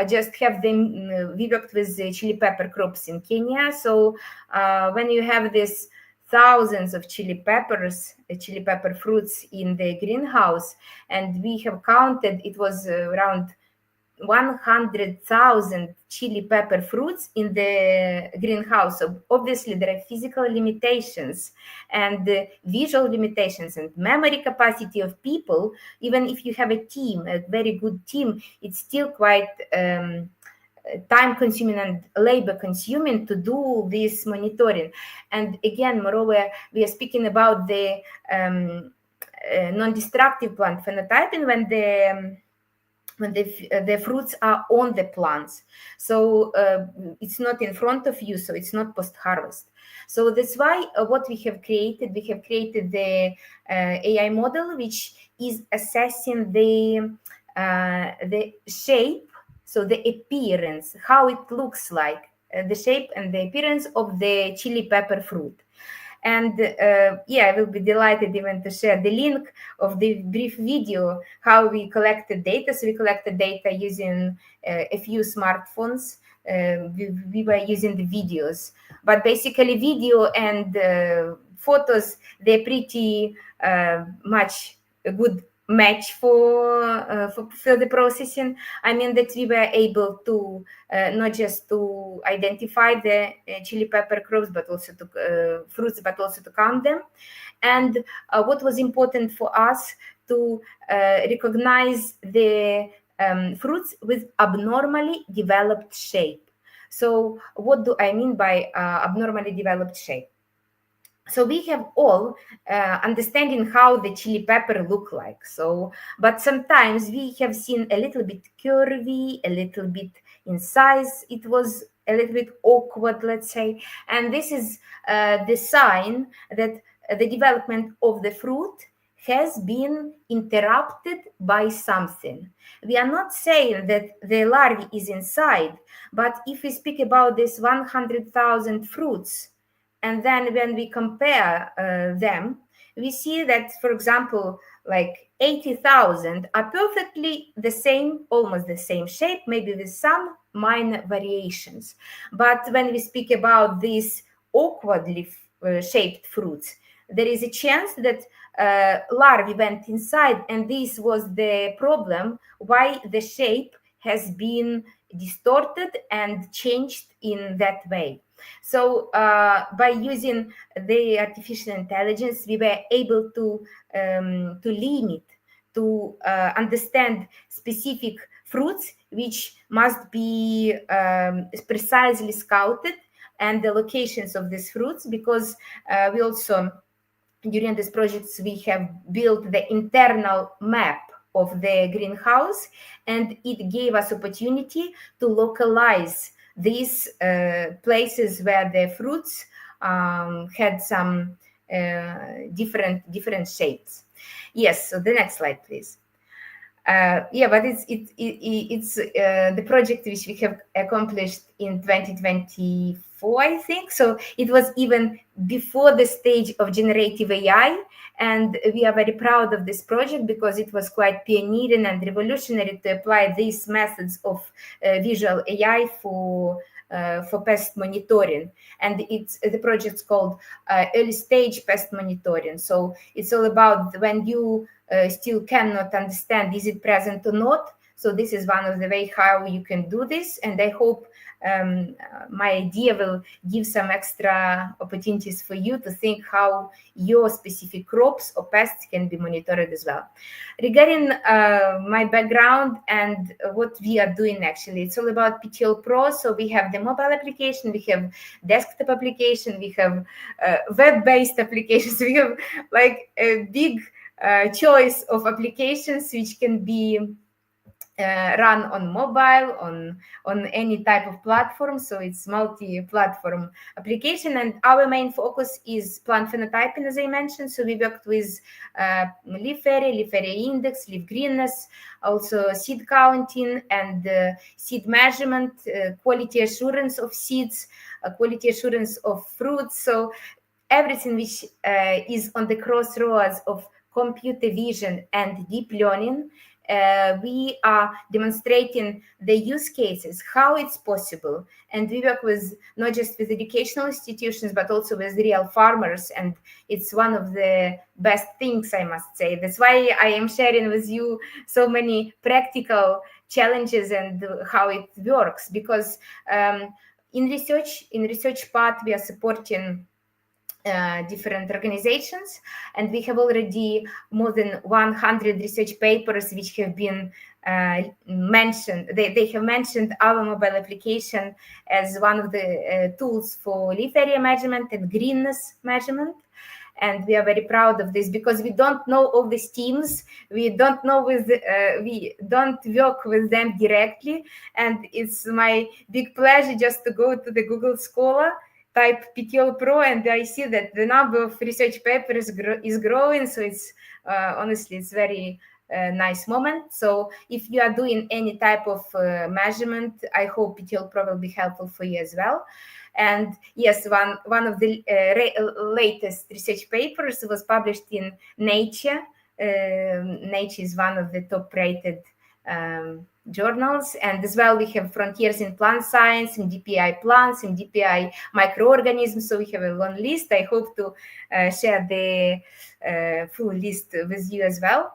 Speaker 2: just have them, we worked with the chili pepper crops in Kenya. So when you have this thousands of chili pepper fruits in the greenhouse, and we have counted, it was around 100,000 chili pepper fruits in the greenhouse. So obviously there are physical limitations and visual limitations and memory capacity of people. Even if you have a team, a very good team, it's still quite time consuming and labor consuming to do this monitoring. And again, moreover, we are speaking about the non-destructive plant phenotyping when the fruits are on the plants. So it's not in front of you, so it's not post-harvest. So that's why what we have created the AI model, which is assessing the shape, so the appearance, how it looks like, the shape and the appearance of the chili pepper fruit. And I will be delighted even to share the link of the brief video how we collected data. So we collected data using a few smartphones. We were using the videos, but basically video and photos, they're pretty much a good match for further processing. I mean that we were able to not just to identify the chili pepper crops, but also to fruits, but also to count them. And what was important for us to recognize the fruits with abnormally developed shape. So what do I mean by abnormally developed shape? So we have all understanding how the chili pepper look like. So, but sometimes we have seen a little bit curvy, a little bit in size. It was a little bit awkward, let's say. And this is the sign that the development of the fruit has been interrupted by something. We are not saying that the larvae is inside, but if we speak about this 100,000 fruits, and then when we compare them, we see that, for example, like 80,000 are perfectly the same, almost the same shape, maybe with some minor variations. But when we speak about these awkwardly shaped fruits, there is a chance that larvae went inside, and this was the problem why the shape has been distorted and changed in that way. So by using the artificial intelligence, we were able to limit, to understand specific fruits which must be precisely scouted, and the locations of these fruits, because we also, during these projects, we have built the internal map of the greenhouse, and it gave us opportunity to localize these places where the fruits had some different shapes. Yes, so the next slide, please. But it's the project which we have accomplished in 2024, I think. So it was even before the stage of generative AI, and we are very proud of this project because it was quite pioneering and revolutionary to apply these methods of visual AI for pest monitoring. And it's the project's called early stage pest monitoring. So it's all about when you still cannot understand is it present or not. So this is one of the way how you can do this, and I hope my idea will give some extra opportunities for you to think how your specific crops or pests can be monitored as well. Regarding my background and what we are doing, actually, it's all about PTL Pro. So we have the mobile application, we have desktop application, we have web-based applications, we have like a big choice of applications which can be run on mobile, on any type of platform, so it's multi-platform application. And our main focus is plant phenotyping, as I mentioned. So we worked with leaf area index, leaf greenness, also seed counting and seed measurement, quality assurance of seeds, quality assurance of fruits. So everything which is on the crossroads of computer vision and deep learning. We are demonstrating the use cases, how it's possible. And we work with not just with educational institutions, but also with real farmers. And it's one of the best things, I must say. That's why I am sharing with you so many practical challenges and how it works. Because in research part, we are supporting different organizations, and we have already more than 100 research papers which have been mentioned. They have mentioned our mobile application as one of the tools for leaf area measurement and greenness measurement. And we are very proud of this, because we don't know all these teams, we don't work with them directly, and it's my big pleasure just to go to the Google Scholar, type PTL Pro, and I see that the number of research papers is growing. So it's honestly, it's very nice moment. So if you are doing any type of measurement, I hope PTL Pro will be helpful for you as well. And yes, one of the latest research papers was published in Nature. Nature is one of the top-rated journals, and as well we have Frontiers in Plant Science, in DPI plants, in DPI microorganisms. So we have a long list. I hope to share the full list with you as well.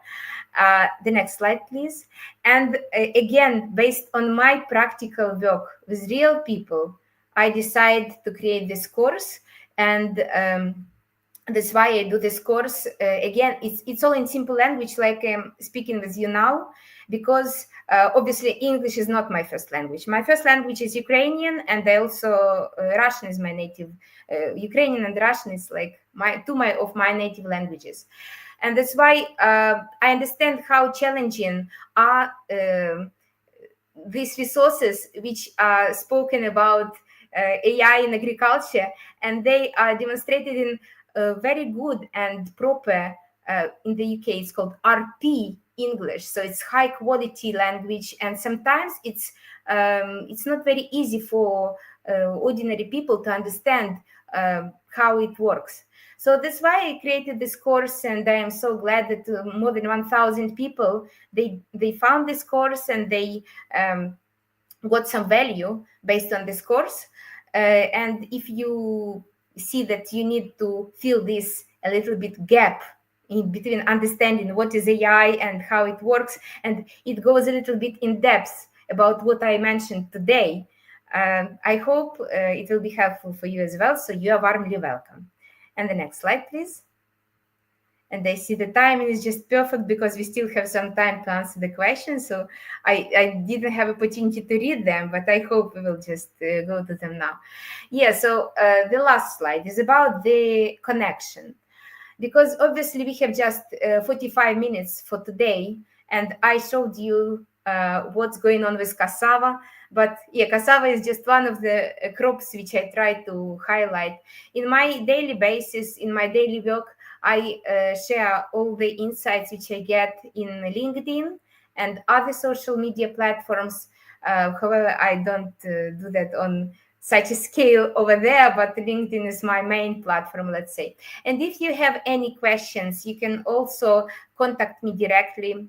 Speaker 2: The next slide, please. And again, based on my practical work with real people, I decided to create this course, and that's why I do this course. Again, it's all in simple language, like I'm speaking with you now, because obviously English is not my first language. My first language is Ukrainian, and I also Russian is my native. Ukrainian and Russian is like two of my native languages, and that's why I understand how challenging are these resources which are spoken about, AI in agriculture, and they are demonstrated in very good and proper, in the UK it's called RP English, so it's high quality language, and sometimes it's not very easy for ordinary people to understand how it works. So that's why I created this course, and I am so glad that more than 1,000 people, they found this course, and they got some value based on this course. And if you see that you need to fill this a little bit gap in between understanding what is AI and how it works, and it goes a little bit in depth about what I mentioned today, I hope it will be helpful for you as well. So you are warmly welcome. And the next slide, please. And I see the timing is just perfect, because we still have some time to answer the questions. So I didn't have opportunity to read them, but I hope we will just go to them now. Yeah, so the last slide is about the connection, because obviously we have just 45 minutes for today, and I showed you what's going on with cassava. But yeah, cassava is just one of the crops which I try to highlight. In my daily basis, in my daily work, I share all the insights which I get in LinkedIn and other social media platforms. However, I don't do that on such a scale over there, but LinkedIn is my main platform, let's say. And if you have any questions, you can also contact me directly.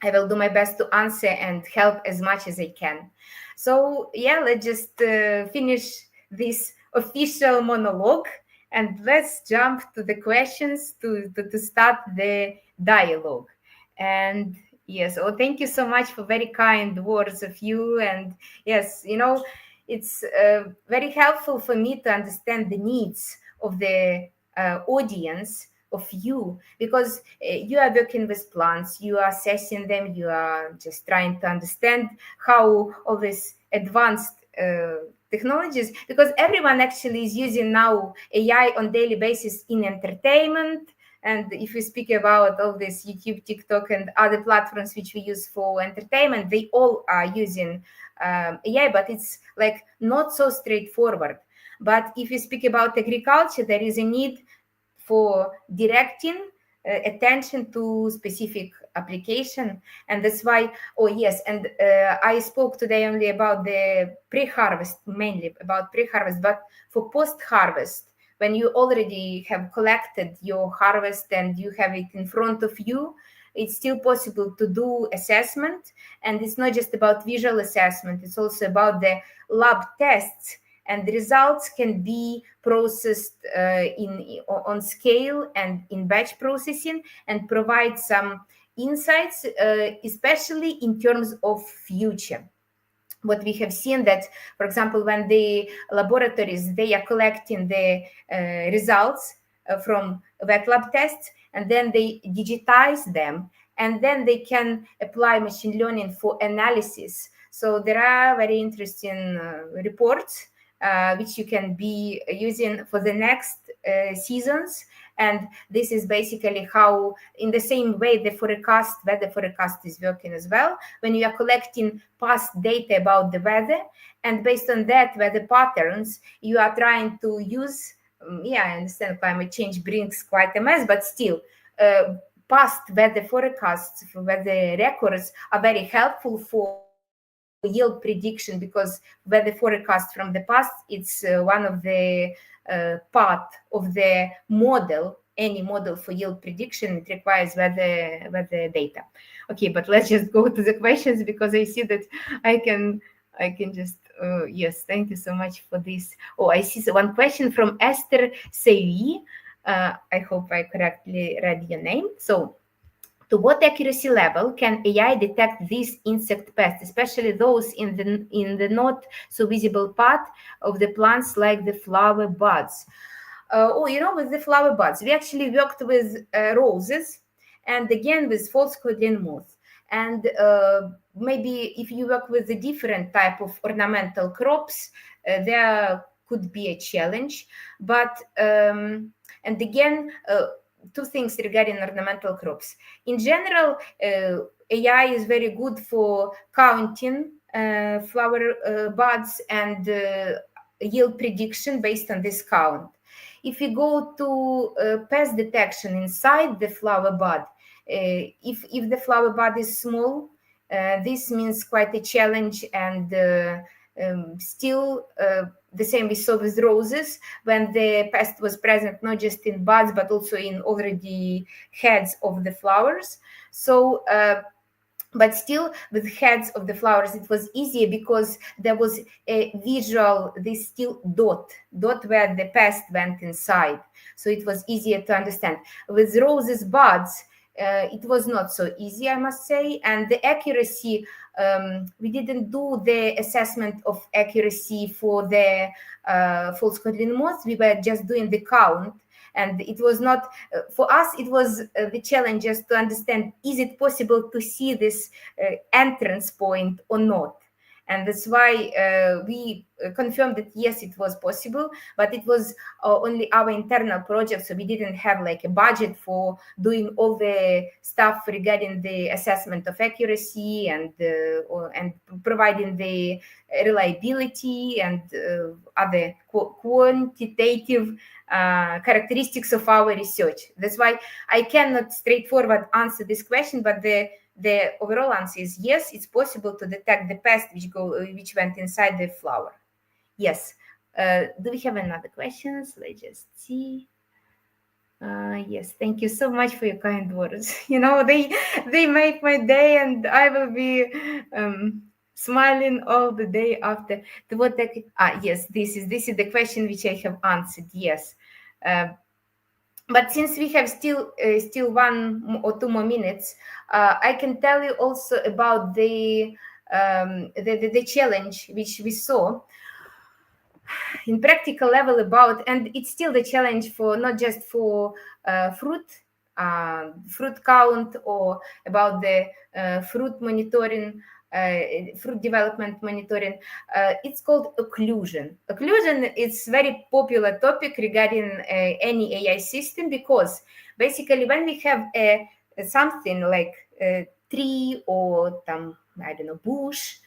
Speaker 2: I will do my best to answer and help as much as I can. So yeah, let's just finish this official monologue, and let's jump to the questions to start the dialogue. And yes, oh, thank you so much for very kind words of you. And yes, it's very helpful for me to understand the needs of the audience, of you, because you are working with plants, you are assessing them, you are just trying to understand how all these advanced technologies, because everyone actually is using now AI on daily basis in entertainment, And if we speak about all this YouTube, TikTok, and other platforms which we use for entertainment, they all are using AI, but it's like not so straightforward. But if you speak about agriculture, there is a need for directing attention to specific application, and that's why. Oh yes, and I spoke today only about the pre-harvest, mainly about pre-harvest, but for post-harvest, when you already have collected your harvest and you have it in front of you, it's still possible to do assessment. And it's not just about visual assessment, it's also about the lab tests, and the results can be processed on scale and in batch processing, and provide some insights, especially in terms of future. What we have seen that, for example, when the laboratories, they are collecting the results from wet lab tests, and then they digitize them, and then they can apply machine learning for analysis. So there are very interesting reports which you can be using for the next seasons. And this is basically how, in the same way, the forecast, weather forecast is working as well. When you are collecting past data about the weather, and based on that weather patterns, you are trying to use, yeah, I understand climate change brings quite a mess, but still, past weather forecasts, for weather records are very helpful for yield prediction, because weather forecast from the past, it's one of the part of the model. Any model for yield prediction, it requires weather data. Okay, but let's just go to the questions, because I see that I can just yes, thank you so much for this. Oh, I see one question from Esther Seyi. I hope I correctly read your name. So, to what accuracy level can AI detect these insect pests, especially those in the not so visible part of the plants, like the flower buds? With the flower buds, we actually worked with roses, and again with false codling moth. And maybe if you work with a different type of ornamental crops, there could be a challenge. But and again, two things regarding ornamental crops. In general, AI is very good for counting flower buds and yield prediction based on this count. If we go to pest detection inside the flower bud, if the flower bud is small, this means quite a challenge. And still, the same we saw with roses, when the pest was present not just in buds but also in already heads of the flowers. So but still, with heads of the flowers, it was easier, because there was a visual, this still dot where the pest went inside, so it was easier to understand. With roses buds, it was not so easy, I must say. And the accuracy, we didn't do the assessment of accuracy for the false codling moths. We were just doing the count, and it was not for us, it was the challenge just to understand, is it possible to see this entrance point or not. And that's why we confirmed that yes, it was possible, but it was only our internal project, so we didn't have like a budget for doing all the stuff regarding the assessment of accuracy and providing the reliability and other quantitative characteristics of our research. That's why I cannot straightforward answer this question, but the overall answer is yes, it's possible to detect the pest which went inside the flower. Yes. Do we have another questions? Let's just see. Yes, thank you so much for your kind words. They make my day, and I will be smiling all the day after. Yes, this is the question which I have answered. Yes. But since we have still 1 or 2 more minutes, I can tell you also about the challenge which we saw in practical level about, and it's still the challenge for not just for fruit count, or about the fruit monitoring, fruit development monitoring. It's called occlusion. Occlusion is very popular topic regarding any AI system, because basically when we have something like a tree or I don't know, bush,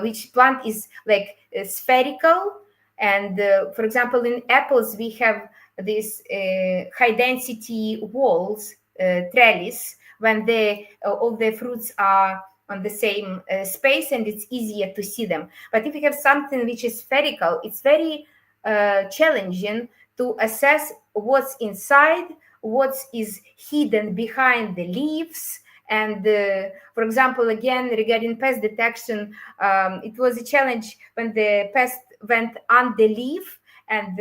Speaker 2: which plant is like spherical, and for example in apples we have these high density walls, trellis, when all the fruits are on the same space and it's easier to see them. But if you have something which is spherical, it's very challenging to assess what's inside, what is hidden behind the leaves. And for example, again, regarding pest detection, it was a challenge when the pest went on the leaf, and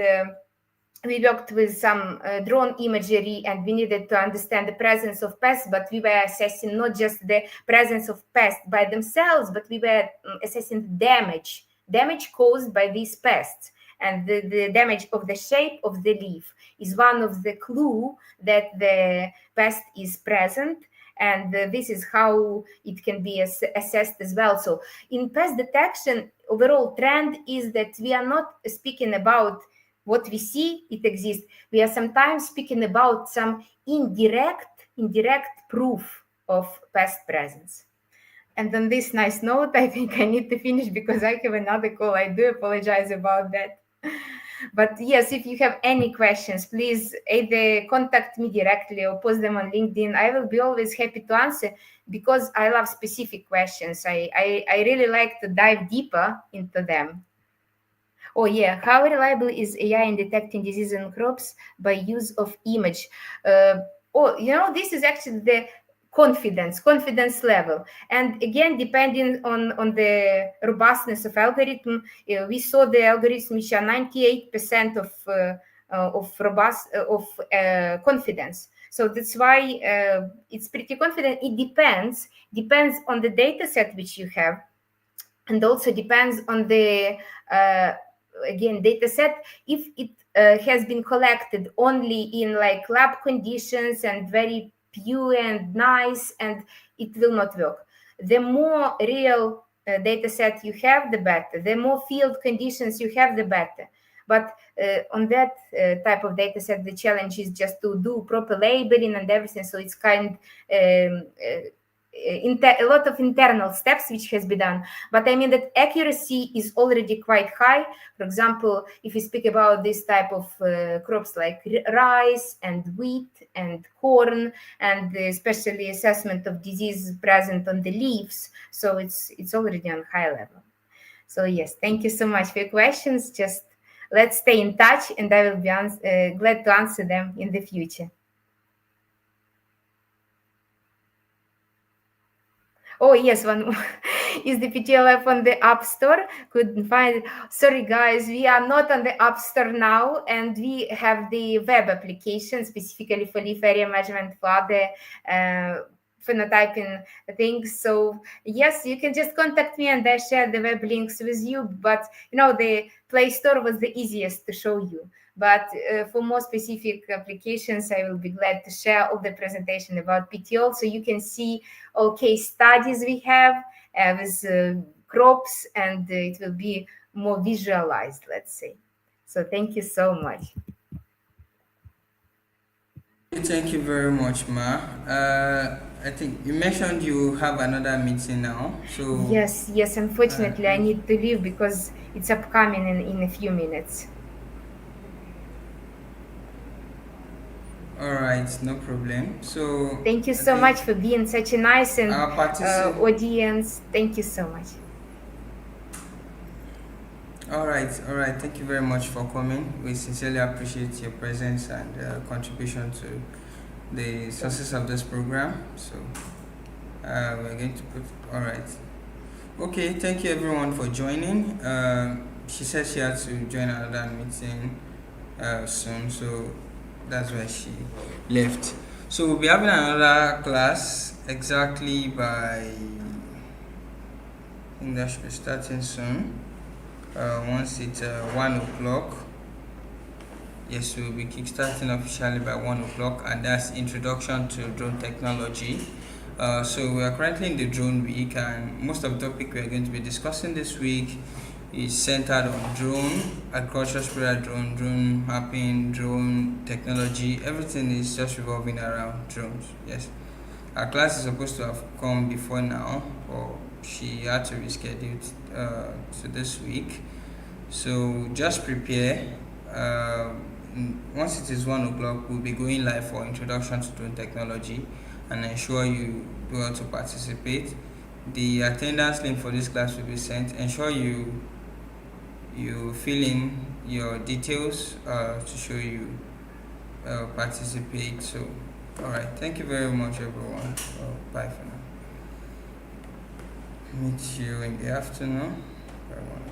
Speaker 2: we worked with some drone imagery, and we needed to understand the presence of pests, but we were assessing not just the presence of pests by themselves, but we were assessing damage caused by these pests. And the damage of the shape of the leaf is one of the clue that the pest is present. And this is how it can be assessed as well. So in pest detection, overall trend is that we are not speaking about what we see, it exists. We are sometimes speaking about some indirect proof of pest presence. And on this nice note, I think I need to finish because I have another call. I do apologize about that. But yes, if you have any questions, please either contact me directly or post them on LinkedIn. I will be always happy to answer, because I love specific questions. I really like to dive deeper into them. Oh yeah, how reliable is AI in detecting disease in crops by use of image? This is actually the confidence level. And again, depending on the robustness of algorithm, we saw the algorithm which are 98% of robust of confidence. So that's why it's pretty confident. It depends on the data set which you have, and also depends on the again data set. If it has been collected only in like lab conditions and very pure and nice, and it will not work. The more real data set you have, the better. The more field conditions you have, the better. But on that type of data set, the challenge is just to do proper labeling and everything. So it's kind a lot of internal steps which has been done. But I mean that accuracy is already quite high. For example, if you speak about this type of crops like rice and wheat and corn, and especially assessment of disease present on the leaves, so it's already on high level. So yes, thank you so much for your questions. Just let's stay in touch, and I will be glad to answer them in the future. Oh yes, one is the PTLF on the App Store. Couldn't find it. Sorry guys, we are not on the App Store now, and we have the web application specifically for leaf area measurement for other phenotyping things. So yes, you can just contact me and I share the web links with you. But the Play Store was the easiest to show you. But for more specific applications, I will be glad to share all the presentation about PTO, so you can see all case studies we have with crops, and it will be more visualized, let's say. So thank you so much.
Speaker 1: Thank you very much, Ma. I think you mentioned you have another meeting now. So
Speaker 2: yes, unfortunately, I need to leave because it's upcoming in a few minutes.
Speaker 1: All right, no problem. So
Speaker 2: thank you so much for being such a nice and audience. Thank you so much.
Speaker 1: All right. Thank you very much for coming. We sincerely appreciate your presence and contribution to the success of this program. So we're going to put. All right. Okay. Thank you everyone for joining. She said she had to join another meeting soon, so that's why she left. So we'll be having another class exactly by, I think that should be starting soon. Once it's 1 o'clock. Yes, we'll be kickstarting officially by 1 o'clock, and that's introduction to drone technology. So we are currently in the drone week, and most of the topic we are going to be discussing this week is centered on drone, agriculture sprayer drone, drone mapping, drone technology. Everything is just revolving around drones. Yes, our class is supposed to have come before now, but she had to reschedule to this week. So just prepare. Once it is 1 o'clock, we'll be going live for introduction to drone technology, and ensure you do well to participate. The attendance link for this class will be sent. Ensure you fill in your details to show you participate. So, all right. Thank you very much, everyone. Bye for now. Meet you in the afternoon. Bye.